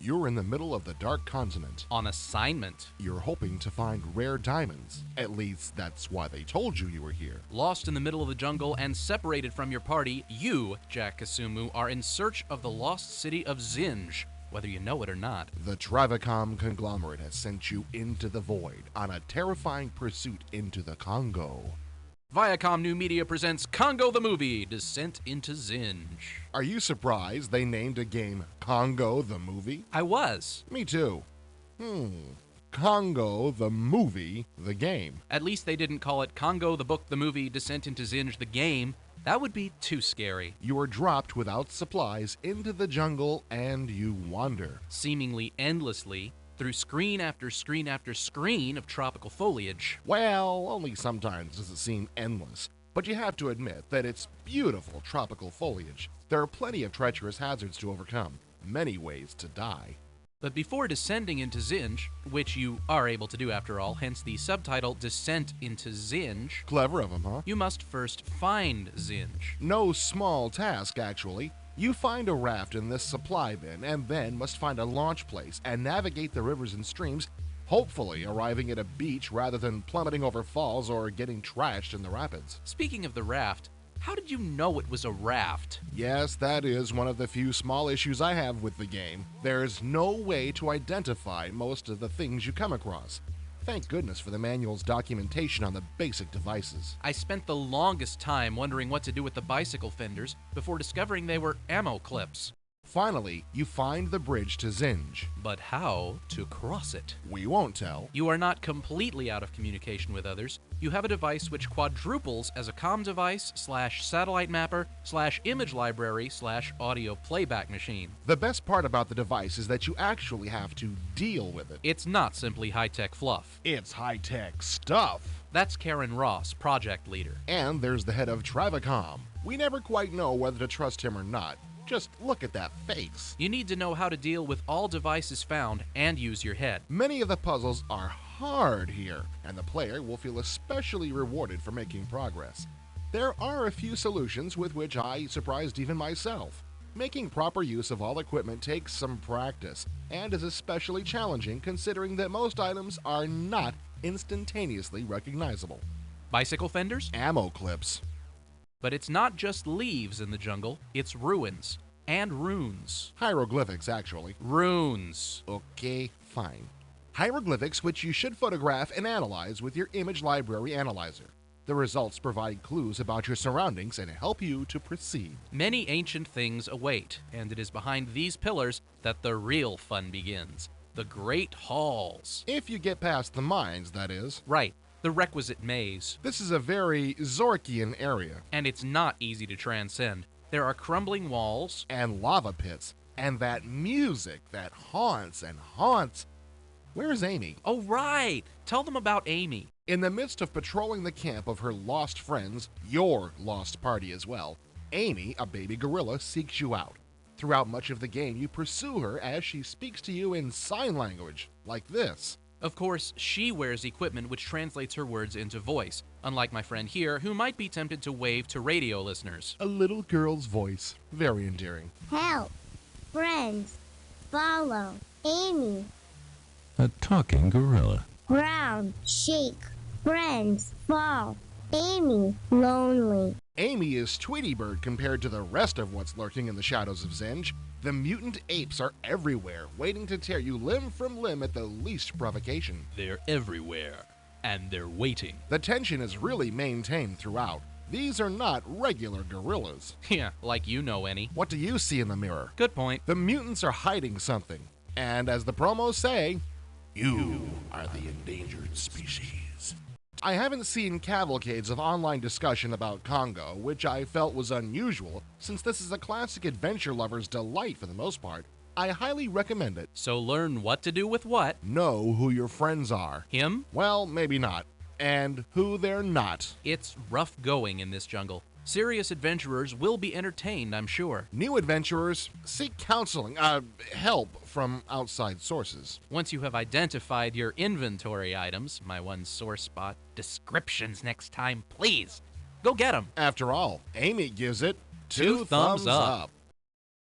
You're in the middle of the Dark Continent. On assignment. You're hoping to find rare diamonds. At least, that's why they told you were here. Lost in the middle of the jungle and separated from your party, you, Jack Kasumu, are in search of the lost city of Zinj, whether you know it or not. The Travacom conglomerate has sent you into the void on a terrifying pursuit into the Congo. Viacom New Media presents Congo the Movie, Descent into Zinj. Are you surprised they named a game Congo the Movie? I was. Me too. Congo the Movie, the game. At least they didn't call it Congo the Book the Movie, Descent into Zinj the game. That would be too scary. You are dropped without supplies into the jungle and you wander. Seemingly endlessly, through screen after screen after screen of tropical foliage. Well, only sometimes does it seem endless. But you have to admit that it's beautiful tropical foliage. There are plenty of treacherous hazards to overcome, many ways to die. But before descending into Zinj, which you are able to do after all, hence the subtitle Descent into Zinj, Clever of them, huh? you must first find Zinj. No small task, actually. You find a raft in this supply bin and then must find a launch place and navigate the rivers and streams, hopefully arriving at a beach rather than plummeting over falls or getting trashed in the rapids. Speaking of the raft, how did you know it was a raft? Yes, that is one of the few small issues I have with the game. There's no way to identify most of the things you come across. Thank goodness for the manual's documentation on the basic devices. I spent the longest time wondering what to do with the bicycle fenders before discovering they were ammo clips. Finally, you find the bridge to Zinj. But how to cross it? We won't tell. You are not completely out of communication with others. You have a device which quadruples as a comm device / satellite mapper / image library / audio playback machine. The best part about the device is that you actually have to deal with it. It's not simply high-tech fluff. It's high-tech stuff. That's Karen Ross, project leader. And there's the head of Travacom. We never quite know whether to trust him or not. Just look at that face. You need to know how to deal with all devices found and use your head. Many of the puzzles are hard here, and the player will feel especially rewarded for making progress. There are a few solutions with which I surprised even myself. Making proper use of all equipment takes some practice, and is especially challenging considering that most items are not instantaneously recognizable. Bicycle fenders? Ammo clips. But it's not just leaves in the jungle, it's ruins. And runes. Hieroglyphics, actually. Runes. Okay, fine. Hieroglyphics which you should photograph and analyze with your image library analyzer. The results provide clues about your surroundings and help you to proceed. Many ancient things await, and it is behind these pillars that the real fun begins. The Great Halls. If you get past the mines, that is. Right. The requisite maze. This is a very Zorkian area. And it's not easy to transcend. There are crumbling walls. And lava pits. And that music that haunts and haunts. Where's Amy? Oh, right! Tell them about Amy. In the midst of patrolling the camp of her lost friends, your lost party as well, Amy, a baby gorilla, seeks you out. Throughout much of the game, you pursue her as she speaks to you in sign language, like this. Of course, she wears equipment which translates her words into voice, unlike my friend here, who might be tempted to wave to radio listeners. A little girl's voice. Very endearing. Help! Friends! Follow! Amy! A talking gorilla. Ground! Shake! Friends! Fall! Amy! Lonely! Amy is Tweety Bird compared to the rest of what's lurking in the shadows of Zinj. The mutant apes are everywhere, waiting to tear you limb from limb at the least provocation. They're everywhere, and they're waiting. The tension is really maintained throughout. These are not regular gorillas. Yeah, like you know any. What do you see in the mirror? Good point. The mutants are hiding something. And as the promos say, you are the endangered species. I haven't seen cavalcades of online discussion about Congo, which I felt was unusual, since this is a classic adventure lover's delight for the most part. I highly recommend it. So learn what to do with what. Know who your friends are. Him? Well, maybe not. And who they're not. It's rough going in this jungle. Serious adventurers will be entertained, I'm sure. New adventurers, seek counseling, help from outside sources. Once you have identified your inventory items, my one sore spot, descriptions next time, please. Go get them. After all, Amy gives it 2 thumbs up.